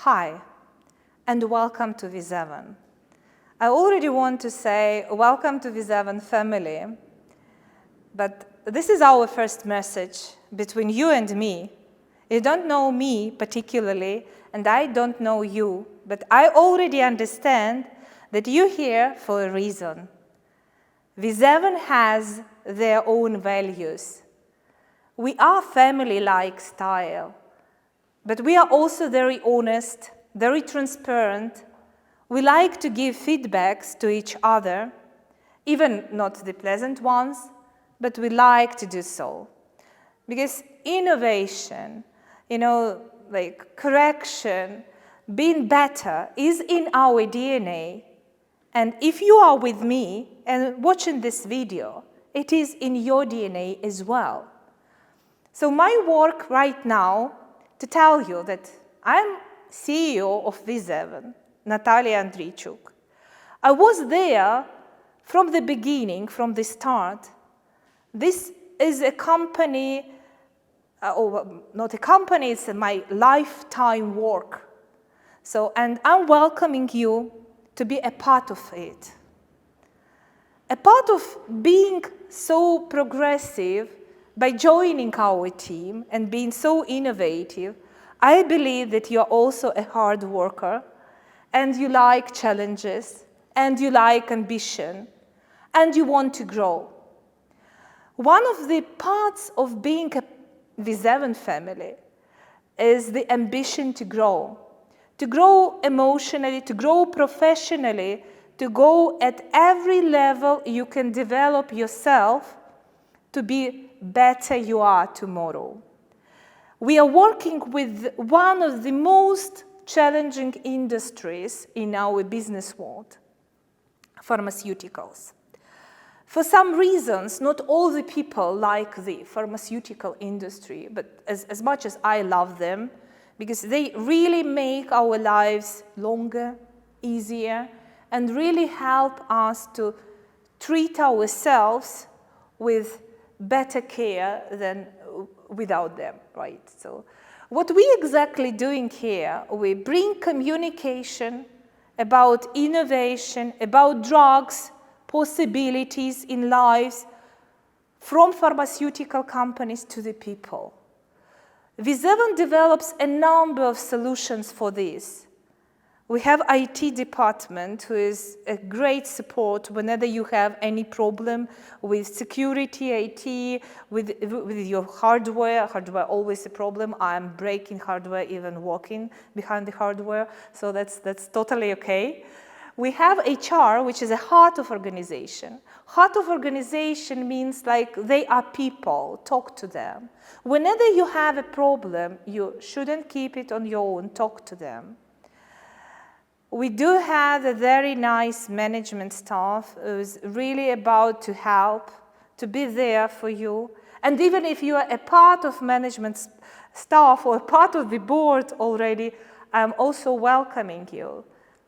Hi, and welcome to Viseven. I already want to say welcome to Viseven family, but this is our first message between you and me. You don't know me particularly, and I don't know you, but I already understand that you're here for a reason. Viseven has their own values. We are family-like style, but we are also very honest, very transparent. We like to give feedbacks to each other, even not the pleasant ones, but we like to do so. Because innovation, like correction, being better is in our DNA. And if you are with me and watching this video, it is in your DNA as well. So my work right now to tell you that I'm CEO of Viseven, Nataliya Andreychuk. I was there from the beginning, from the start. This is a company, not a company, it's my lifetime work. And I'm welcoming you to be a part of it. A part of being so progressive by joining our team and being so innovative. I believe that you're also a hard worker, and you like challenges, and you like ambition, and you want to grow. One of the parts of being a Viseven family is the ambition to grow emotionally, to grow professionally, to go at every level you can develop yourself to be better you are tomorrow. We are working with one of the most challenging industries in our business world, pharmaceuticals. For some reasons, not all the people like the pharmaceutical industry, but as much as I love them, because they really make our lives longer, easier, and really help us to treat ourselves with better care than without them, right? So what we exactly doing here, we bring communication about innovation, about drugs, possibilities in lives from pharmaceutical companies to the people. Viseven develops a number of solutions for this. We have IT department who is a great support whenever you have any problem with security, IT, with your hardware. Hardware always a problem. I'm breaking hardware, even walking behind the hardware, so that's totally okay. We have HR, which is a heart of organization. Heart of organization means like they are people, talk to them. Whenever you have a problem, you shouldn't keep it on your own, talk to them. We do have a very nice management staff who's really about to help, to be there for you. And even if you are a part of management staff or a part of the board already, I'm also welcoming you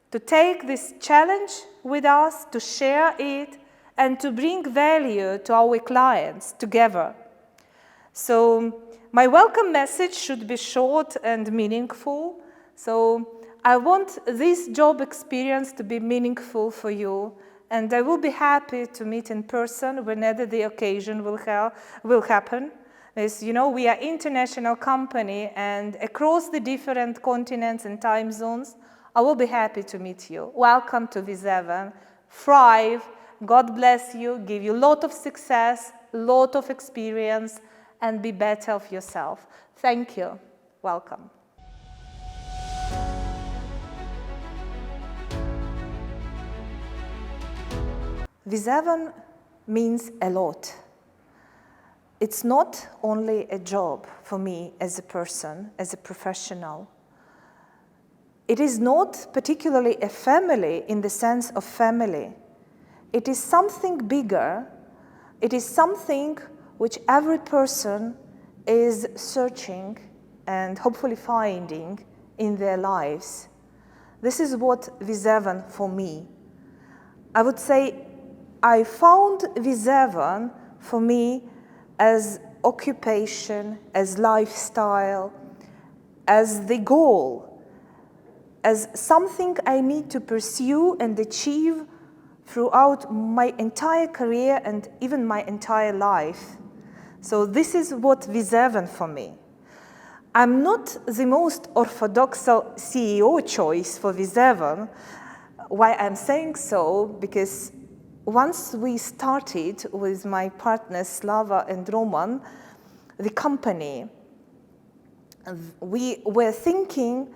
to take this challenge with us, to share it, and to bring value to our clients together. So my welcome message should be short and meaningful. So I want this job experience to be meaningful for you, and I will be happy to meet in person whenever the occasion will happen. As you know, we are an international company, and across the different continents and time zones, I will be happy to meet you. Welcome to Viseven. Thrive. God bless you, give you a lot of success, a lot of experience, and be better of yourself. Thank you. Welcome. Viseven means a lot. It's not only a job for me as a person, as a professional. It is not particularly a family in the sense of family. It is something bigger. It is something which every person is searching and hopefully finding in their lives. This is what Viseven for me. I would say I found Viseven for me as occupation, as lifestyle, as the goal as something I need to pursue and achieve throughout my entire career and even my entire life. So this is what Viseven for me. I'm not the most orthodox CEO choice for Viseven. Why I'm saying so? Because once we started with my partners Slava and Roman, the company, we were thinking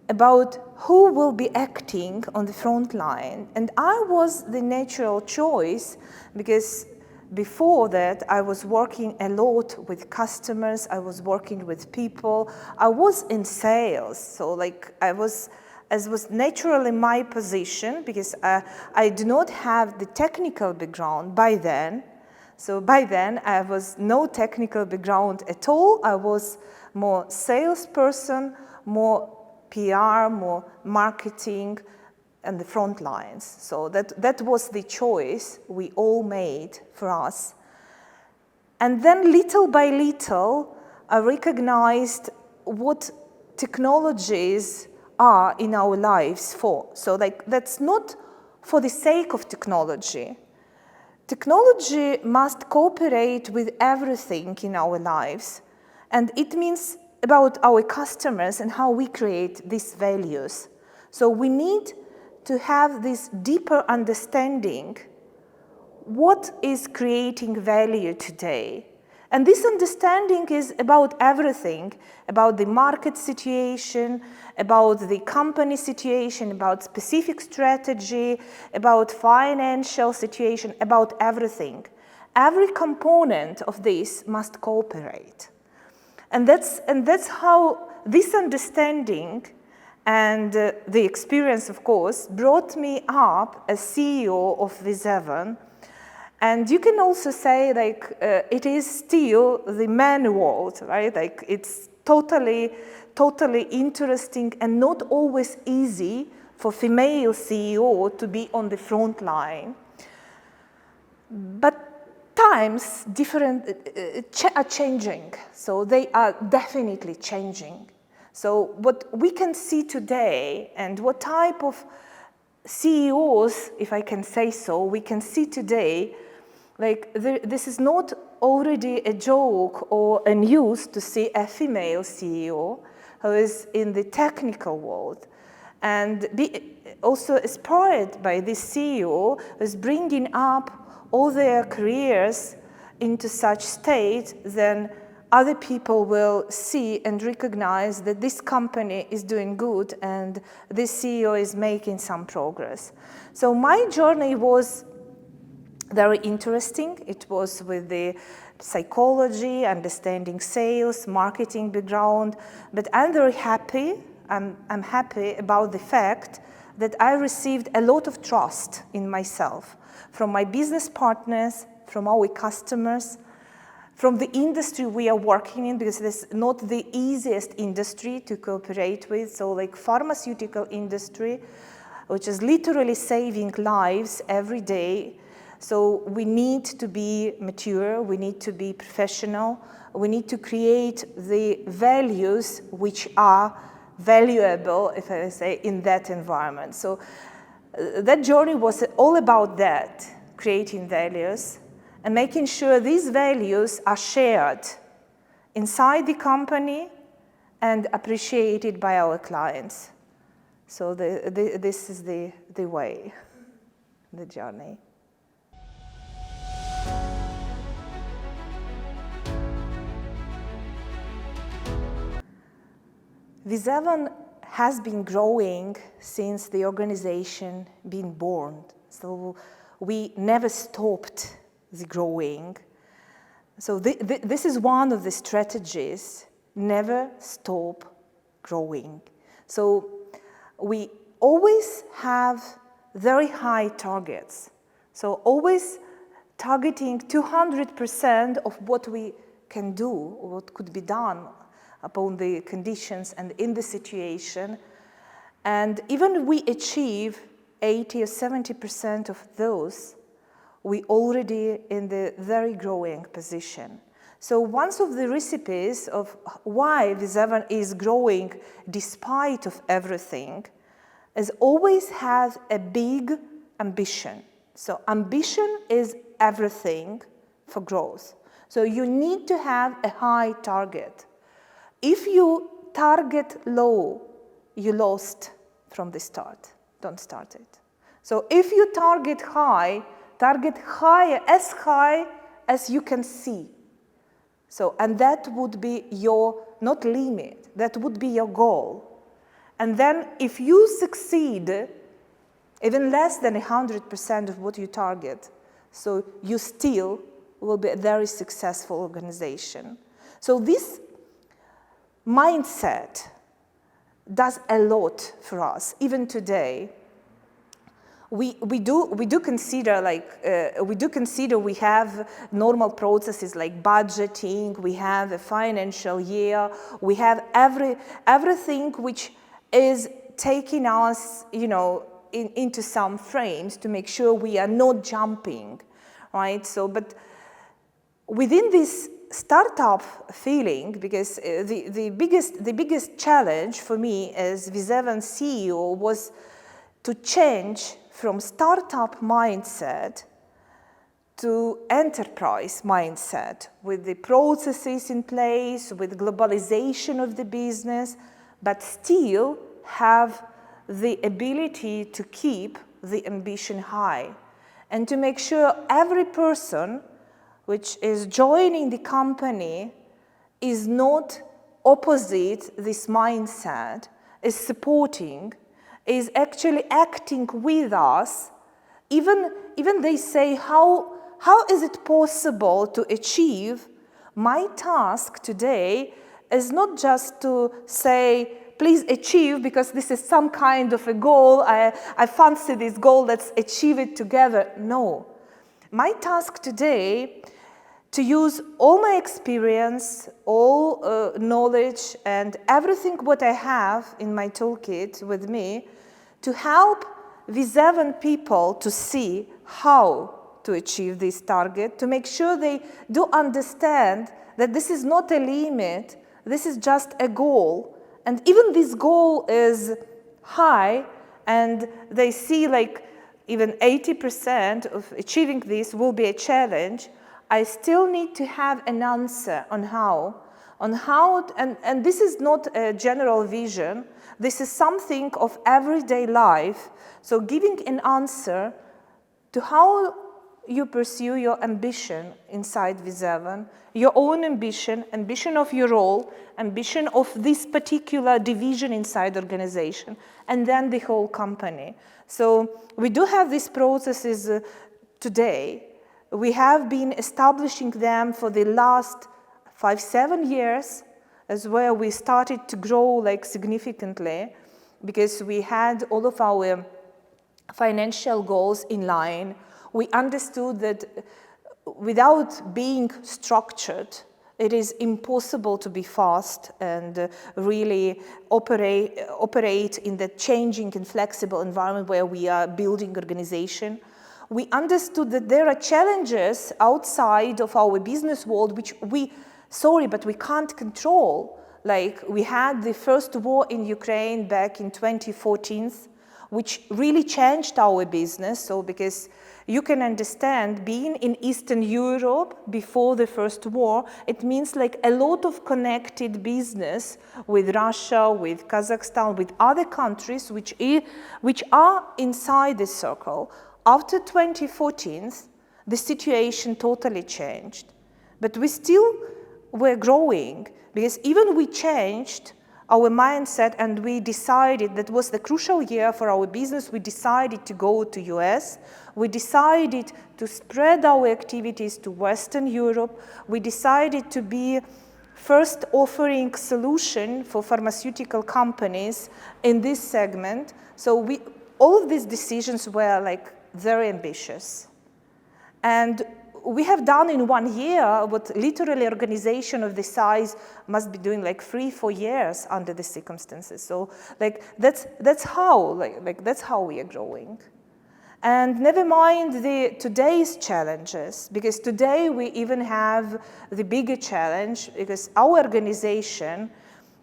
about who will be acting on the front line. And I was the natural choice because before that, I was working a lot with customers, I was working with people, I was in sales. So like as was naturally my position because I do not have the technical background by then. So by then, I was no technical background at all. I was more salesperson, more PR, more marketing, and the front lines. So that was the choice we all made for us. And then little by little, I recognized what technologies are in our lives for. So like that's not for the sake of technology. Technology must cooperate with everything in our lives. And it means about our customers and how we create these values. So we need to have this deeper understanding what is creating value today. And this understanding is about everything, about the market situation, about the company situation, about specific strategy, about financial situation, about everything. Every component of this must cooperate. And that's how this understanding and the experience, of course, brought me up as CEO of Viseven. And you can also say, like, it is still the man world, right? Like, it's totally interesting and not always easy for female CEO to be on the front line. But times are changing, so they are definitely changing. So what we can see today and what type of CEOs, if I can say so, we can see today, like this is not already a joke or a news to see a female CEO who is in the technical world and be also inspired by this CEO who is bringing up all their careers into such state, then other people will see and recognize that this company is doing good and this CEO is making some progress. So my journey was very interesting. It was with the psychology, understanding sales, marketing background, but I'm very happy. I'm happy about the fact that I received a lot of trust in myself from my business partners, from our customers, from the industry we are working in, because it's not the easiest industry to cooperate with. So like pharmaceutical industry, which is literally saving lives every day. So we need to be mature, we need to be professional, we need to create the values which are valuable, if I say, in that environment. So that journey was all about that, creating values and making sure these values are shared inside the company and appreciated by our clients. So this is the way, the journey. Viseven has been growing since the organization been born. So we never stopped the growing. So this is one of the strategies, never stop growing. So we always have very high targets. So always targeting 200% of what we can do, or what could be done upon the conditions and in the situation. And even we achieve 80 or 70% of those, we already in the very growing position. So one of the recipes of why Viseven is growing despite of everything is always have a big ambition. So ambition is everything for growth. So you need to have a high target. If you target low, you lost from the start. Don't start it. So if you target high as you can see. So, and that would be your, not limit, that would be your goal. And then if you succeed, even less than 100% of what you target, so you still will be a very successful organization. So this mindset does a lot for us, even today. We do consider we have normal processes like budgeting, we have a financial year, we have everything which is taking us, into some frames to make sure we are not jumping, right? So, but within this startup feeling, because the biggest challenge for me as Viseven CEO was to change from startup mindset to enterprise mindset, with the processes in place, with globalization of the business, but still have the ability to keep the ambition high and to make sure every person which is joining the company is not opposite this mindset, is supporting, is actually acting with us. Even they say, how is it possible to achieve? My task today is not just to say, please achieve, because this is some kind of a goal, I fancy this goal, let's achieve it together. No. My task today to use all my experience, all knowledge, and everything what I have in my toolkit with me to help Viseven people to see how to achieve this target, to make sure they do understand that this is not a limit, this is just a goal. And even this goal is high, and they see like even 80% of achieving this will be a challenge. I still need to have an answer on how, and this is not a general vision, this is something of everyday life. So giving an answer to how you pursue your ambition inside Viseven, your own ambition, ambition of your role, ambition of this particular division inside the organization, and then the whole company. So we do have these processes today. We have been establishing them for the last 5-7 years, as where we started to grow like significantly, because we had all of our financial goals in line. We understood that without being structured, it is impossible to be fast and really operate in the changing and flexible environment where we are building organization. We understood that there are challenges outside of our business world which we can't control. Like we had the first war in Ukraine back in 2014, which really changed our business. So because you can understand, being in Eastern Europe before the first war, it means like a lot of connected business with Russia, with Kazakhstan, with other countries which are inside this circle. After 2014, the situation totally changed, but we still were growing, because even we changed our mindset and we decided that was the crucial year for our business. We decided to go to US. We decided to spread our activities to Western Europe. We decided to be first offering solution for pharmaceutical companies in this segment. So all of these decisions were like very ambitious. And we have done in 1 year what literally organization of this size must be doing like 3-4 years under the circumstances. So like that's how we are growing. And never mind today's challenges, because today we even have the bigger challenge, because our organization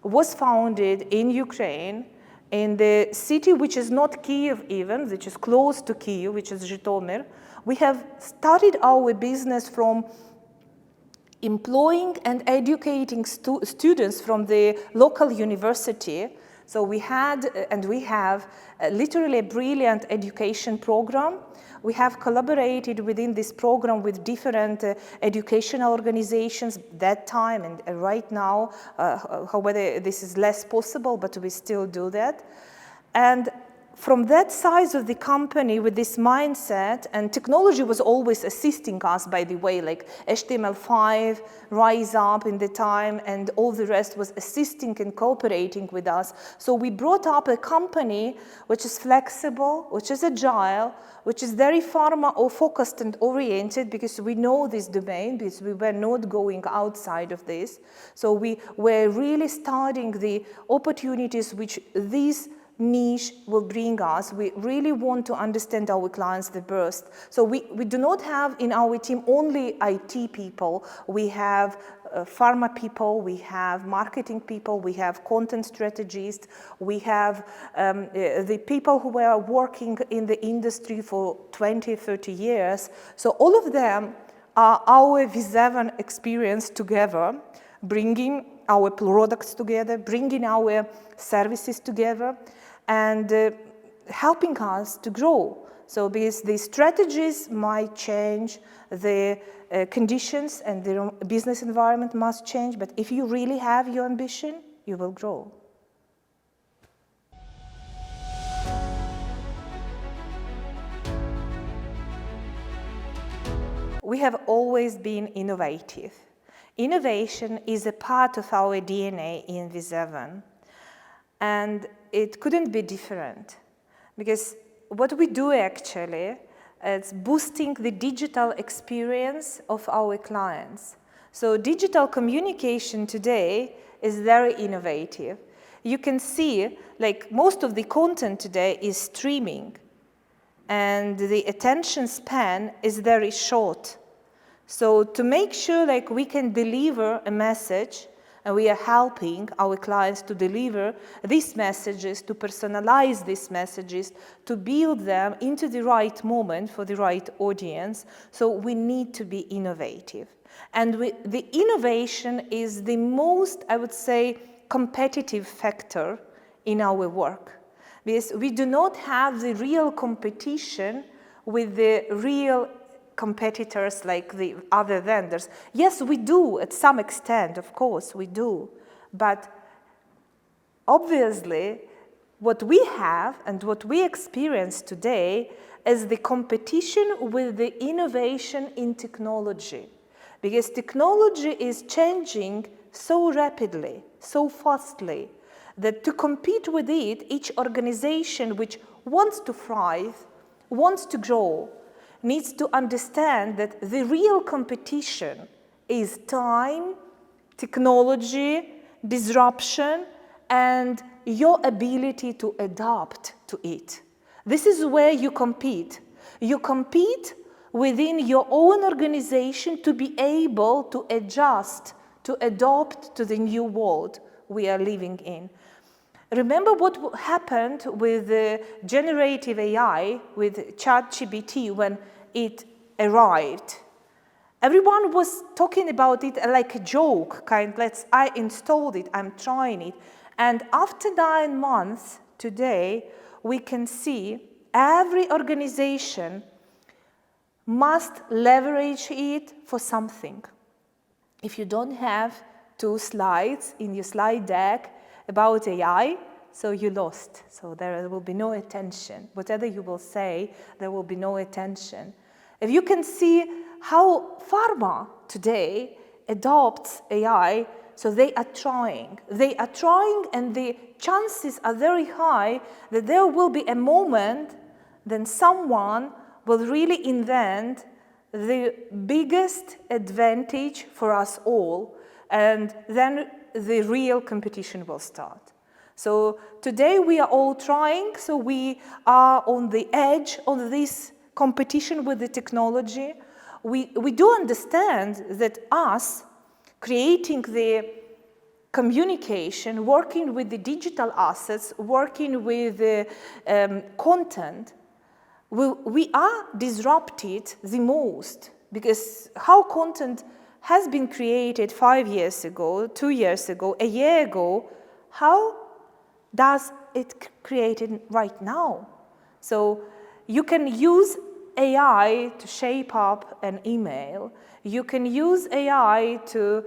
was founded in Ukraine In the city which is not Kyiv even, which is close to Kyiv, which is Zhytomyr, we have started our business from employing and educating students from the local university. So we had and we have literally a brilliant education program. We have collaborated within this program with different educational organizations that time and right now. However, this is less possible, but we still do that. And from that size of the company with this mindset, and technology was always assisting us, by the way, like HTML5, Rise Up in the time, and all the rest was assisting and cooperating with us. So we brought up a company which is flexible, which is agile, which is very pharma or focused and oriented, because we know this domain, because we were not going outside of this. So we were really studying the opportunities which these niche will bring us. We really want to understand our clients the best. So we do not have in our team only IT people. We have pharma people, we have marketing people, we have content strategists, we have the people who were working in the industry for 20, 30 years. So all of them are our Viseven experience together, bringing our products together, bringing our services together, and helping us to grow. So because the strategies might change, the conditions and the business environment must change, but if you really have your ambition, you will grow. We have always been innovative. Innovation is a part of our DNA in Viseven. And it couldn't be different, because what we do actually is boosting the digital experience of our clients. So digital communication today is very innovative. You can see, like, most of the content today is streaming, and the attention span is very short. So to make sure like we can deliver a message, and we are helping our clients to deliver these messages, to personalize these messages, to build them into the right moment for the right audience. So we need to be innovative. And the innovation is the most, I would say, competitive factor in our work. Because we do not have the real competition with the real competitors like the other vendors. Yes, we do at some extent, of course we do, but obviously what we have and what we experience today is the competition with the innovation in technology, because technology is changing so rapidly, so fastly, that to compete with it, each organization which wants to thrive, wants to grow, needs to understand that the real competition is time, technology, disruption, and your ability to adapt to it. This is where you compete. You compete within your own organization to be able to adjust, to adapt to the new world we are living in. Remember what happened with the generative AI, with ChatGPT, when it arrived. Everyone was talking about it like a joke, I installed it, I'm trying it. And after 9 months, today, we can see every organization must leverage it for something. If you don't have 2 slides in your slide deck about AI, so you lost. So there will be no attention. Whatever you will say, there will be no attention. If you can see how pharma today adopts AI, so they are trying. They are trying, and the chances are very high that there will be a moment then someone will really invent the biggest advantage for us all, and then the real competition will start. So today we are all trying, so we are on the edge of this competition with the technology. We do understand that us creating the communication, working with the digital assets, working with the content, we are disrupted the most, because how content has been created 5 years ago, 2 years ago, a year ago, how does it created right now? So you can use AI to shape up an email. You can use AI to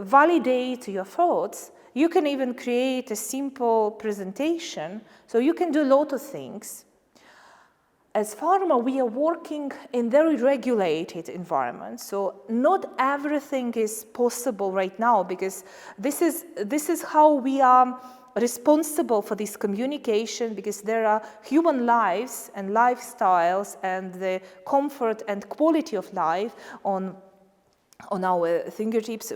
validate your thoughts. You can even create a simple presentation. So you can do a lot of things. As pharma, we are working in very regulated environments, so not everything is possible right now, because this is how we are responsible for this communication, because there are human lives and lifestyles and the comfort and quality of life on our fingertips,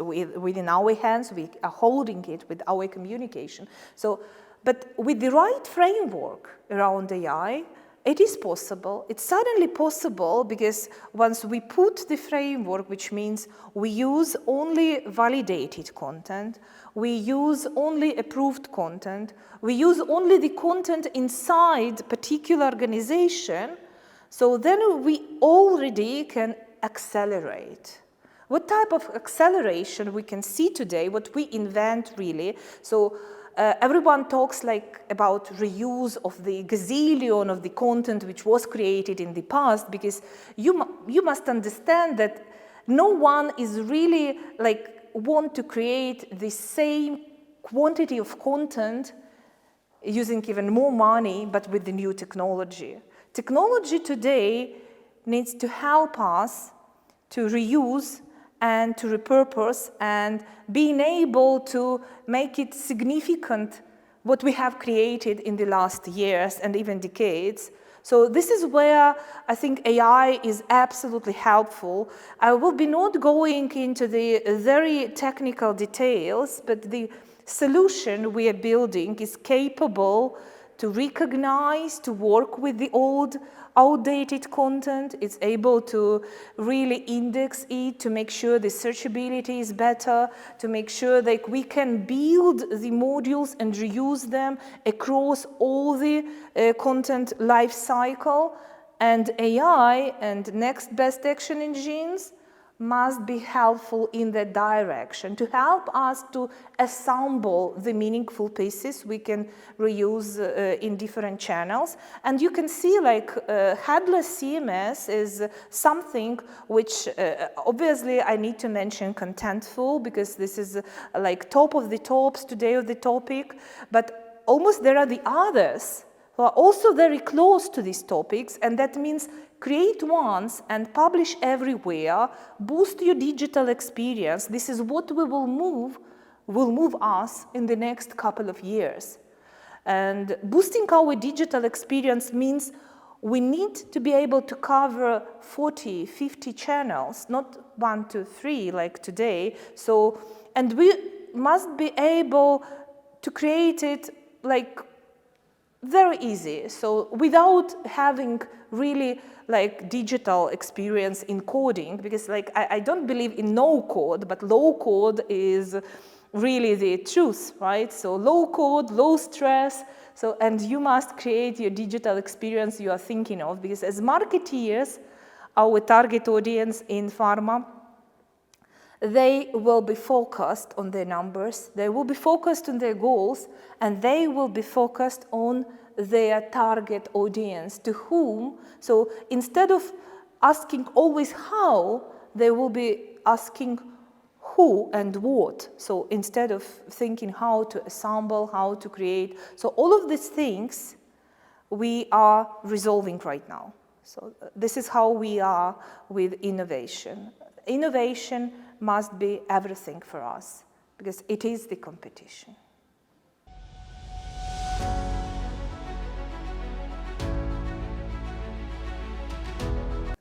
within our hands. We are holding it with our communication. So, but with the right framework around AI, it is possible. It's suddenly possible, because once we put the framework, which means we use only validated content, we use only approved content, we use only the content inside a particular organization, so then we already can accelerate. What type of acceleration we can see today, what we invent really. So everyone talks about reuse of the gazillion of the content which was created in the past, because you must understand that no one is really want to create the same quantity of content using even more money, but with the new technology. Technology today needs to help us to reuse and to repurpose, and being able to make it significant what we have created in the last years and even decades. So this is where I think AI is absolutely helpful. I will be not going into the very technical details, but the solution we are building is capable to recognize, to work with the outdated content. It's able to really index it, to make sure the searchability is better, to make sure that we can build the modules and reuse them across all the content life cycle. And AI and next best action engines must be helpful in that direction, to help us to assemble the meaningful pieces we can reuse in different channels. And you can see headless CMS is something which obviously I need to mention Contentful, because this is top of the tops today of the topic, but almost there are the others who are also very close to these topics, and that means create once and publish everywhere, boost your digital experience. This is what will move us in the next couple of years. And boosting our digital experience means we need to be able to cover 40, 50 channels, not 1, 2, 3 like today. So, and we must be able to create it very easy. So without having really digital experience in coding, because I don't believe in no code, but low code is really the truth, right? So low code, low stress. So, and you must create your digital experience you are thinking of, because as marketeers, our target audience in pharma, they will be focused on their numbers, they will be focused on their goals, and they will be focused on their target audience, to whom, so instead of asking always how, they will be asking who and what. So instead of thinking how to assemble, how to create, so all of these things we are resolving right now. So this is how we are with innovation. Innovation must be everything for us, because it is the competition.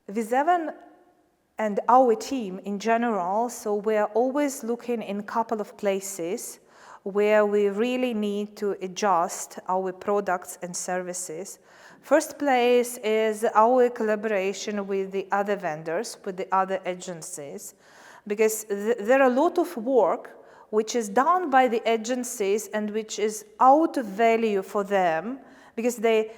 Viseven and our team in general, so we're always looking in a couple of places where we really need to adjust our products and services. First place is our collaboration with the other vendors, with the other agencies, because there are a lot of work which is done by the agencies and which is out of value for them, because they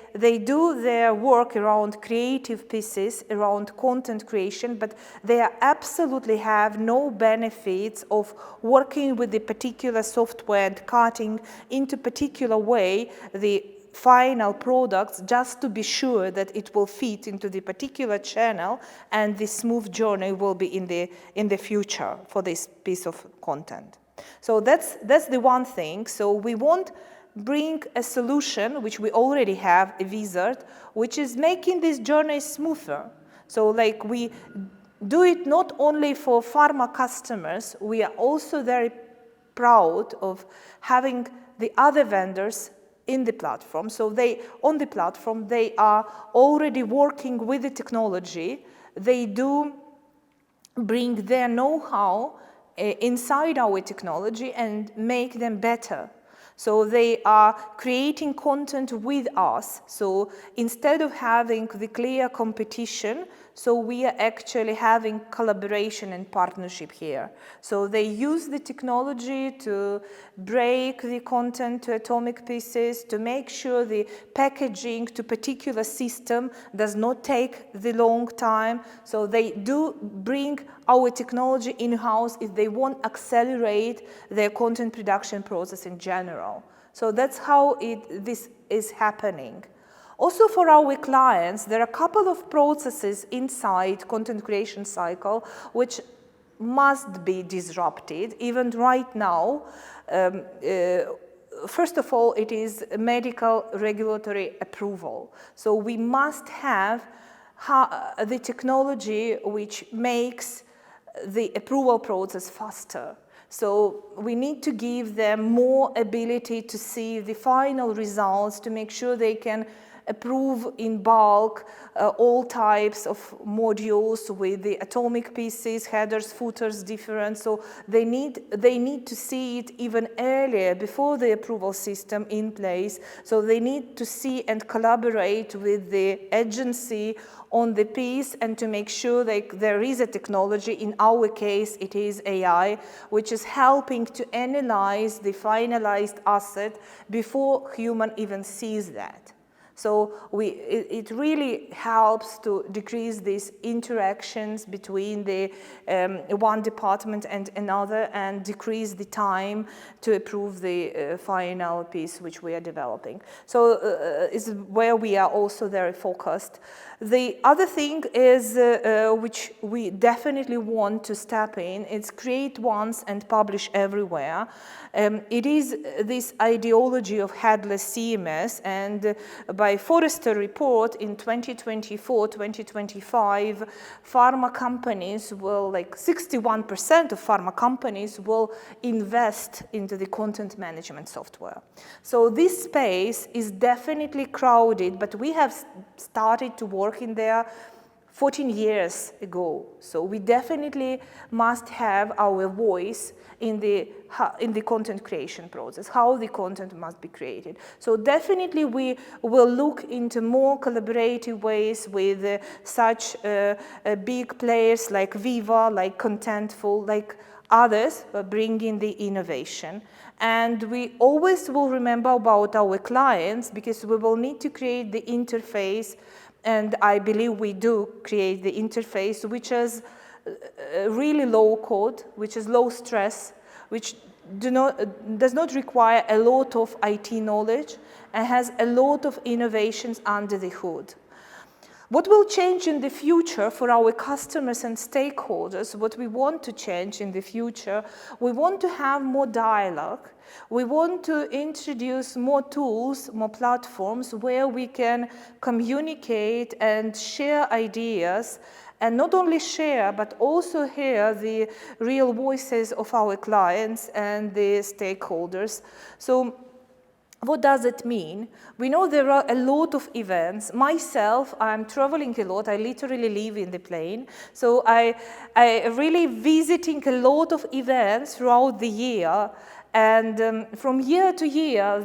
do their work around creative pieces, around content creation, but they absolutely have no benefits of working with the particular software and cutting into particular way the final products just to be sure that it will fit into the particular channel and the smooth journey will be in the future for this piece of content. So that's the one thing. So we won't bring a solution, which we already have, a wizard, which is making this journey smoother. So like we do it not only for pharma customers, we are also very proud of having the other vendors in the platform. So on the platform, they are already working with the technology. They do bring their know-how inside our technology and make them better. So they are creating content with us. So instead of having the clear competition, so we are actually having collaboration and partnership here. So they use the technology to break the content to atomic pieces, to make sure the packaging to particular system does not take the long time. So they do bring our technology in-house if they want to accelerate their content production process in general. So that's how this is happening. Also for our clients, there are a couple of processes inside content creation cycle which must be disrupted, even right now. First of all, it is medical regulatory approval. So we must have the technology which makes the approval process faster. So we need to give them more ability to see the final results, to make sure they can approve in bulk all types of modules with the atomic pieces, headers, footers, different. So they need to see it even earlier, before the approval system in place. So they need to see and collaborate with the agency on the piece and to make sure that there is a technology, in our case it is AI, which is helping to analyze the finalized asset before human even sees that. So it really helps to decrease these interactions between the one department and another, and decrease the time to approve the final piece which we are developing. So is where we are also very focused. The other thing is, which we definitely want to step in, it's create once and publish everywhere. It is this ideology of headless CMS, and by Forrester report in 2024-2025, pharma companies will, like 61% of pharma companies will invest into the content management software. So this space is definitely crowded, but we have started to work in there 14 years ago. So we definitely must have our voice in the content creation process, how the content must be created. So definitely we will look into more collaborative ways with such big players like Viva, like Contentful, like others bringing the innovation. And we always will remember about our clients, because we will need to create the interface, and I believe we do create the interface, which is really low code, which is low stress, which does not require a lot of IT knowledge, and has a lot of innovations under the hood. What will change in the future for our customers and stakeholders, what we want to change in the future, we want to have more dialogue. We want to introduce more tools, more platforms where we can communicate and share ideas, and not only share, but also hear the real voices of our clients and the stakeholders. So what does it mean? We know there are a lot of events. Myself, I'm traveling a lot. I literally live in the plane. So I really visiting a lot of events throughout the year. And from year to year,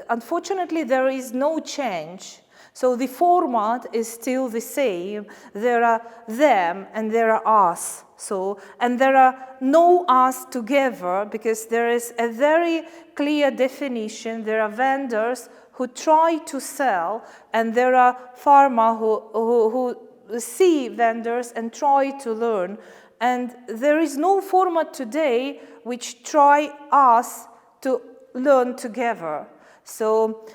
unfortunately, there is no change. So the format is still the same. There are them and there are us. So, and there are no us together because there is a very clear definition. There are vendors who try to sell, and there are pharma who see vendors and try to learn. And there is no format today which try us to learn together. So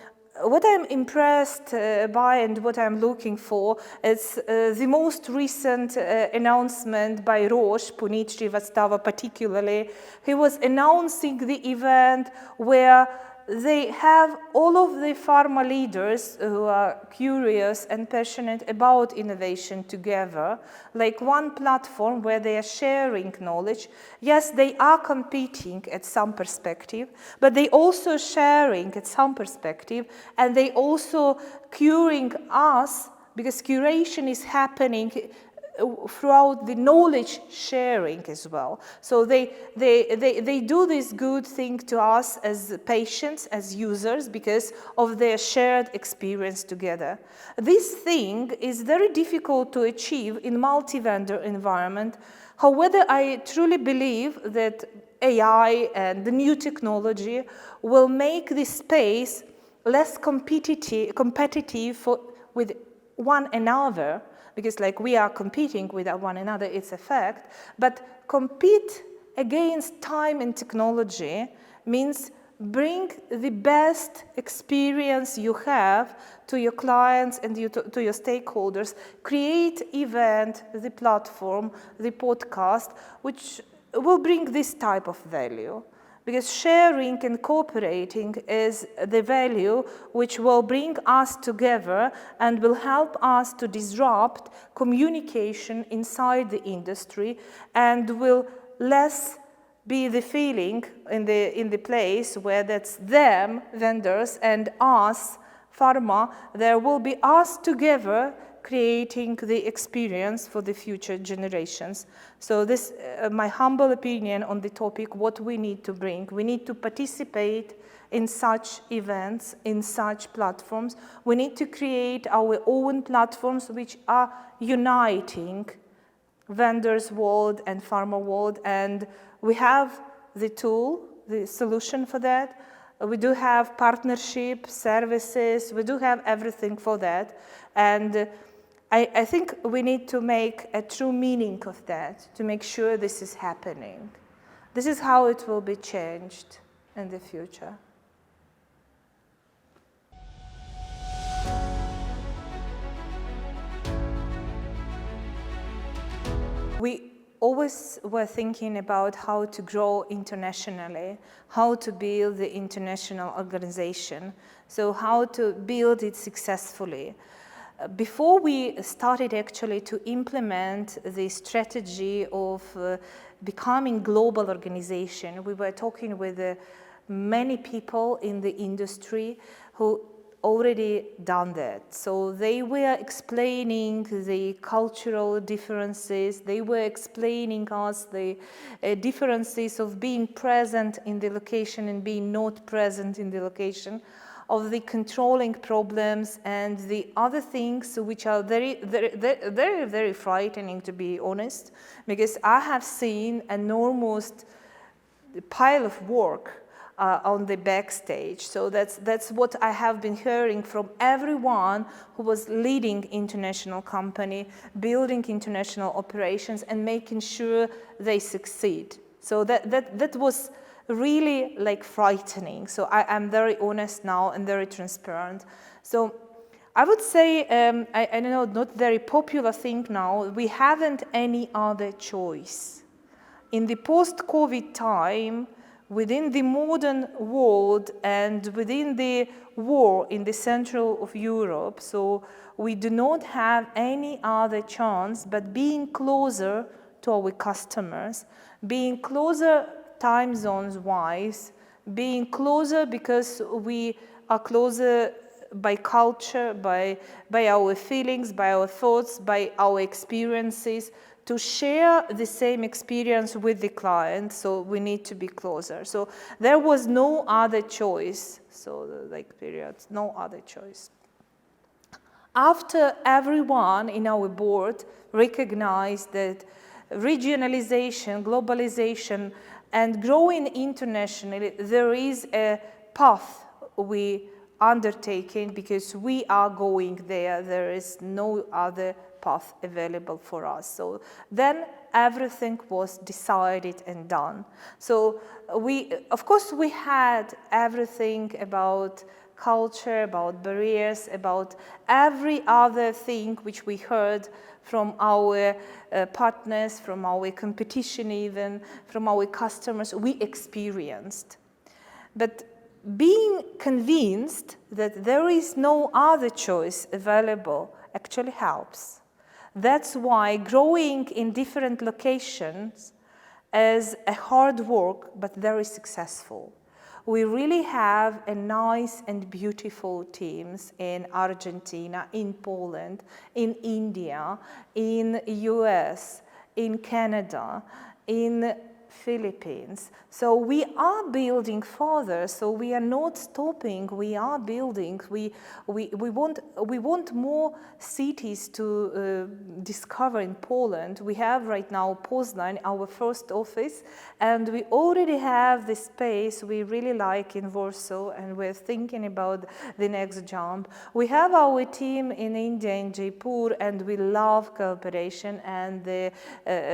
what I'm impressed by and what I'm looking for is the most recent announcement by Roche, Punit Srivastava particularly. He was announcing the event where they have all of the pharma leaders who are curious and passionate about innovation together, like one platform where they are sharing knowledge. Yes, they are competing at some perspective, but they also sharing at some perspective, and they also curing us, because curation is happening throughout the knowledge sharing as well. So they do this good thing to us as patients, as users, because of their shared experience together. This thing is very difficult to achieve in multi-vendor environment. However, I truly believe that AI and the new technology will make this space less competitive with one another, because like we are competing with one another, it's a fact, but compete against time and technology means bring the best experience you have to your clients and to your stakeholders, create event, the platform, the podcast, which will bring this type of value. Because sharing and cooperating is the value which will bring us together and will help us to disrupt communication inside the industry, and will less be the feeling in the place where that's them, vendors, and us, pharma. There will be us together creating the experience for the future generations. So this, my humble opinion on the topic, what we need to bring. We need to participate in such events, in such platforms. We need to create our own platforms which are uniting vendors world and pharma world, and we have the tool, the solution for that. We do have partnership, services, we do have everything for that. And I think we need to make a true meaning of that to make sure this is happening. This is how it will be changed in the future. We always were thinking about how to grow internationally, how to build the international organization, so how to build it successfully. Before we started actually to implement the strategy of becoming global organization, we were talking with many people in the industry who already done that. So they were explaining the cultural differences, they were explaining us the differences of being present in the location and being not present in the location, of the controlling problems and the other things which are very frightening, to be honest, because I have seen an enormous pile of work on the backstage. So that's what I have been hearing from everyone who was leading international company, building international operations and making sure they succeed. So that was really like frightening. So I'm very honest now and very transparent. So I would say, I know not very popular thing now, we haven't any other choice. In the post-COVID time, within the modern world and within the war in the central of Europe, so we do not have any other chance but being closer to our customers, being closer time zones wise, being closer because we are closer by culture, by our feelings, by our thoughts, by our experiences, to share the same experience with the client, so we need to be closer. So there was no other choice, so like periods, no other choice. After everyone in our board recognized that regionalization, globalization, and growing internationally, there is a path we undertaking because we are going there. There is no other path available for us. So then everything was decided and done. So of course, we had everything about culture, about barriers, about every other thing which we heard from our partners, from our competition even, from our customers, we experienced. But being convinced that there is no other choice available actually helps. That's why growing in different locations is a hard work, but very successful. We really have a nice and beautiful teams in Argentina, in Poland, in India, in US, in Canada, in Philippines. So we are building further, so we are not stopping, we are building. We want more cities to discover in Poland. We have right now Poznań, our first office, and we already have the space we really like in Warsaw, and we're thinking about the next jump. We have our team in India, in Jaipur, and we love cooperation and the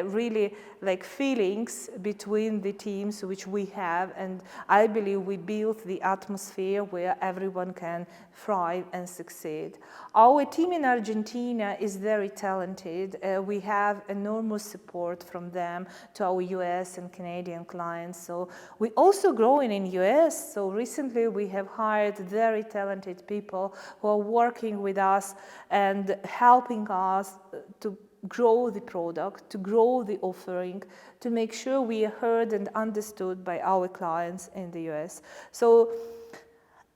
really like feelings between the teams which we have, and I believe we built the atmosphere where everyone can thrive and succeed. Our team in Argentina is very talented. We have enormous support from them to our US and Canadian clients. So we also growing in US. So recently we have hired very talented people who are working with us and helping us to grow the product, to grow the offering, to make sure we are heard and understood by our clients in the US. So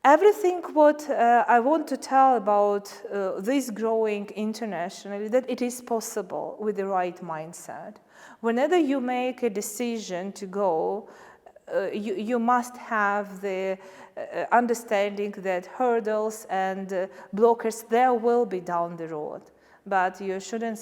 everything what I want to tell about this growing internationally, that it is possible with the right mindset. Whenever you make a decision to go, you must have the understanding that hurdles and blockers there will be down the road. But you shouldn't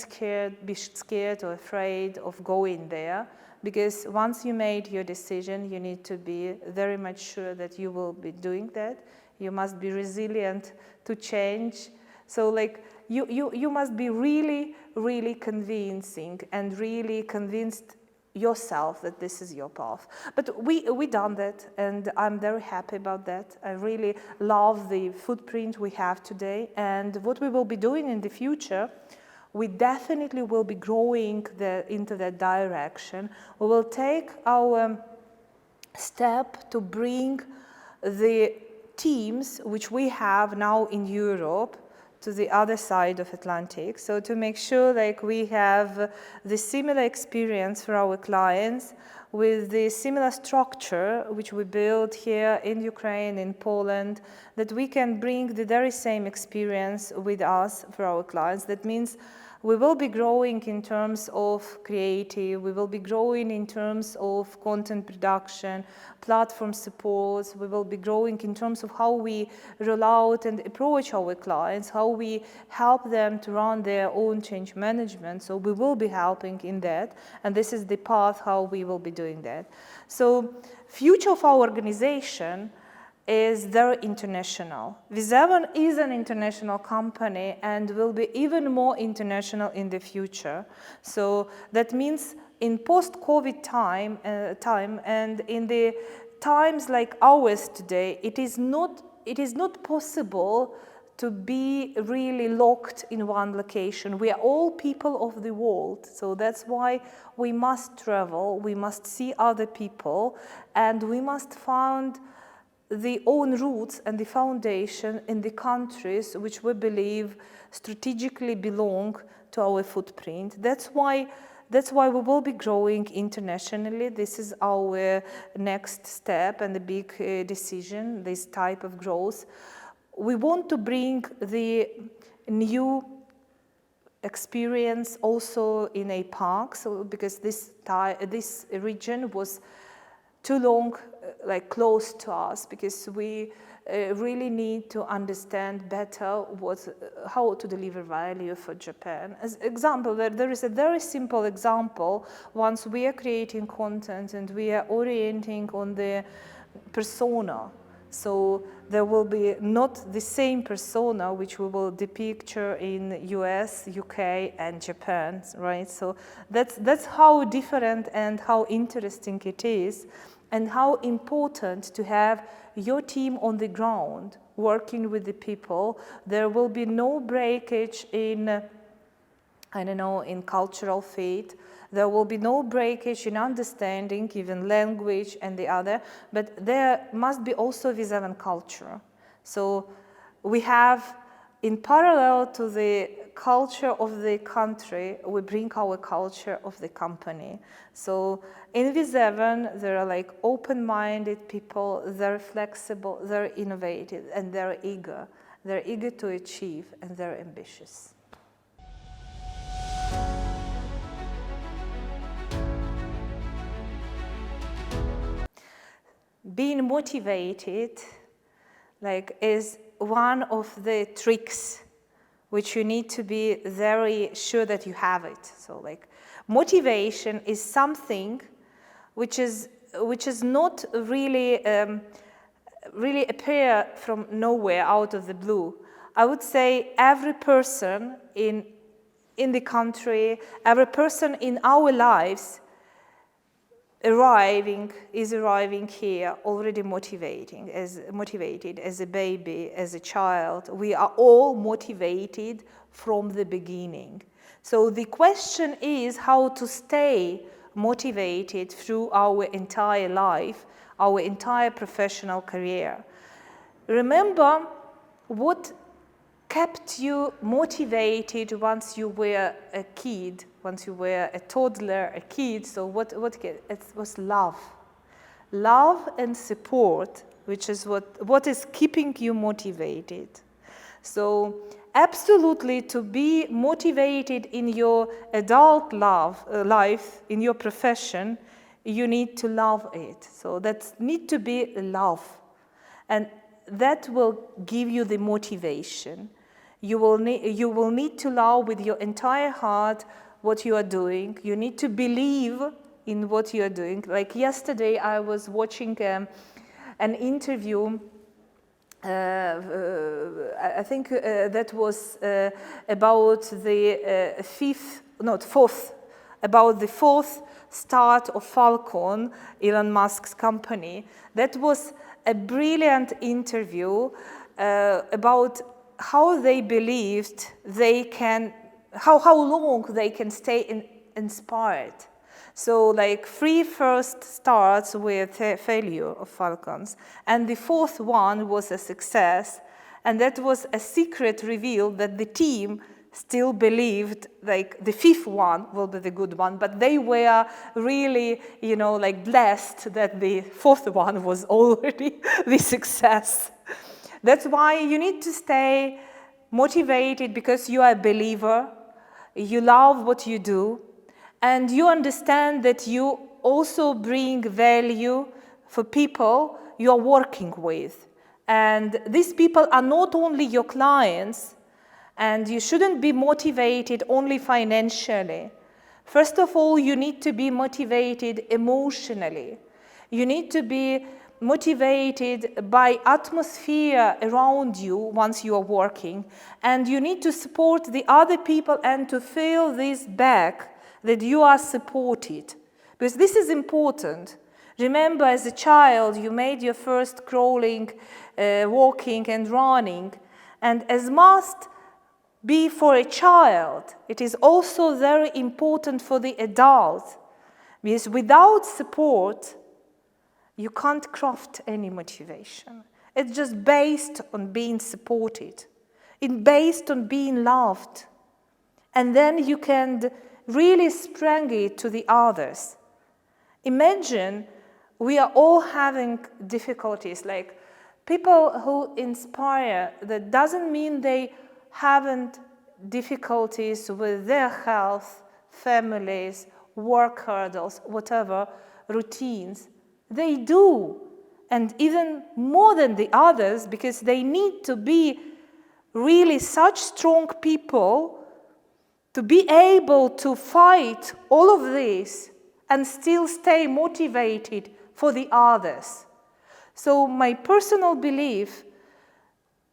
be scared or afraid of going there, because once you made your decision, you need to be very much sure that you will be doing that. You must be resilient to change. So like you must be really, really convincing and really convinced yourself that this is your path. But we done that, and I'm very happy about that. I really love the footprint we have today, and what we will be doing in the future, we definitely will be growing into that direction. We will take our step to bring the teams which we have now in Europe to the other side of Atlantic. So to make sure like we have the similar experience for our clients with the similar structure which we built here in Ukraine, in Poland, that we can bring the very same experience with us for our clients. That means we will be growing in terms of creative, we will be growing in terms of content production, platform support, we will be growing in terms of how we roll out and approach our clients, how we help them to run their own change management. So we will be helping in that, and this is the path how we will be doing that. So future of our organization is very international. Viseven is an international company and will be even more international in the future. So that means in post-COVID time and in the times like ours today, it is not possible to be really locked in one location. We are all people of the world, so that's why we must travel, we must see other people, and we must find the own roots and the foundation in the countries which we believe strategically belong to our footprint. That's why we will be growing internationally. This is our next step and a big decision, this type of growth. We want to bring the new experience also in APAC, so because this region was too long like close to us, because we really need to understand better how to deliver value for Japan. As example, there is a very simple example. Once we are creating content and we are orienting on the persona, so there will be not the same persona which we will depict in US, UK, and Japan, right? So that's how different and how interesting it is, and how important to have your team on the ground working with the people. There will be no breakage in, I don't know, in cultural fit. There will be no breakage in understanding, even language and the other, but there must be also Viseven culture. So we have, in parallel to the culture of the country, we bring our culture of the company. So in Viseven, there are like open-minded people, they're flexible, they're innovative, and they're eager. They're eager to achieve, and they're ambitious. Being motivated, like, is one of the tricks which you need to be very sure that you have it. So, like, motivation is something which is not really really appear from nowhere, out of the blue. I would say every person in the country, every person in our lives is arriving here already motivated as a baby, as a child. We are all motivated from the beginning. So the question is how to stay motivated through our entire life, our entire professional career. Remember what kept you motivated once you were a kid, once you were a toddler, a kid. So it was love. Love and support, which is what is keeping you motivated. So absolutely, to be motivated in your adult life, in your profession, you need to love it. So that need to be love. And that will give you the motivation. You will need to love with your entire heart what you are doing. You need to believe in what you are doing. Like yesterday, I was watching an interview. I think that was about the fourth start of Falcon, Elon Musk's company. That was a brilliant interview about how they believed they can, how long they can stay inspired. So like 3 first starts with failure of Falcons, and the 4th one was a success, and that was a secret reveal that the team still believed like the 5th one will be the good one, but they were really, like blessed that the 4th one was already the success. That's why you need to stay motivated, because you are a believer, you love what you do, and you understand that you also bring value for people you are working with. And these people are not only your clients, and you shouldn't be motivated only financially. First of all, you need to be motivated emotionally. You need to be motivated by atmosphere around you once you are working, and you need to support the other people and to feel this back, that you are supported, because this is important. Remember, as a child, you made your first crawling, walking and running, and as must be for a child, it is also very important for the adult, because without support, you can't craft any motivation. It's just based on being supported. It's based on being loved. And then you can really spread it to the others. Imagine we are all having difficulties, like people who inspire, that doesn't mean they haven't difficulties with their health, families, work hurdles, whatever, routines. They do. and even more than the others, because they need to be really such strong people to be able to fight all of this and still stay motivated for the others. So my personal belief,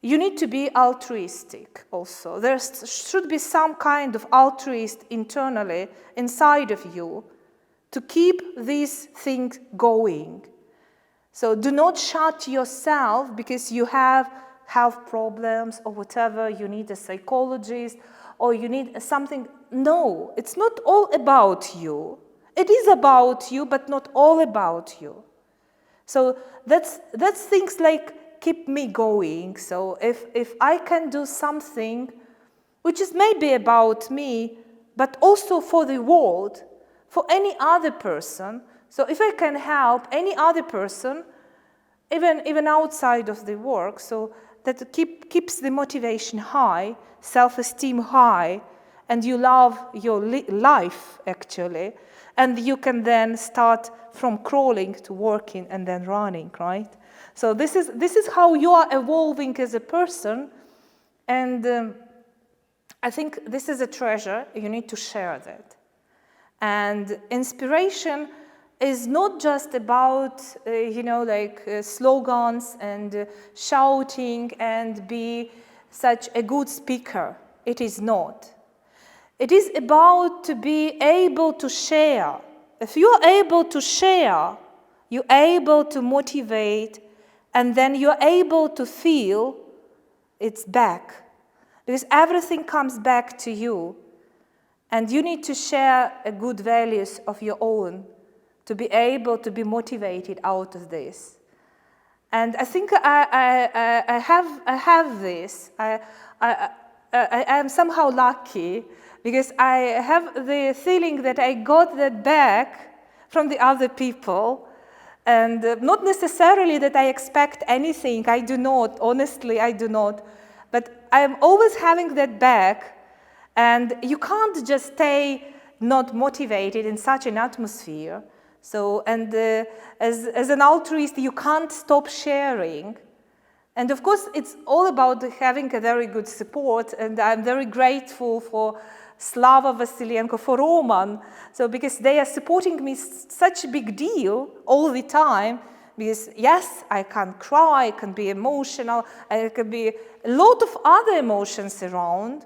you need to be altruistic also. There should be some kind of altruist internally inside of you to keep this thing going. So do not shut yourself because you have health problems or whatever, you need a psychologist or you need something. No, it's not all about you. It is about you, but not all about you. So that's things like keep me going. So if I can do something which is maybe about me, but also for the world, for any other person, so if I can help any other person, even outside of the work, so that keeps the motivation high, self-esteem high, and you love your life, actually, and you can then start from crawling to walking and then running, right? So this is how you are evolving as a person, and I think this is a treasure. You need to share that. And inspiration is not just about, slogans and shouting and be such a good speaker. It is not. It is about to be able to share. If you are able to share, you're able to motivate, and then you're able to feel it's back. Because everything comes back to you. And you need to share a good values of your own to be able to be motivated out of this. And I think I have this. I am somehow lucky because I have the feeling that I got that back from the other people, and not necessarily that I expect anything. I do not, honestly, I do not. But I am always having that back. And you can't just stay not motivated in such an atmosphere. So, and as an altruist, you can't stop sharing. And of course, it's all about having a very good support. And I'm very grateful for Slava Vasilyenko, for Roman. So, because they are supporting me such a big deal all the time. Because yes, I can cry, I can be emotional, I can be a lot of other emotions around.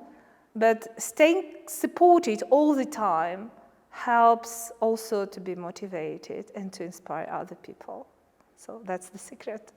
But staying supported all the time helps also to be motivated and to inspire other people. So that's the secret.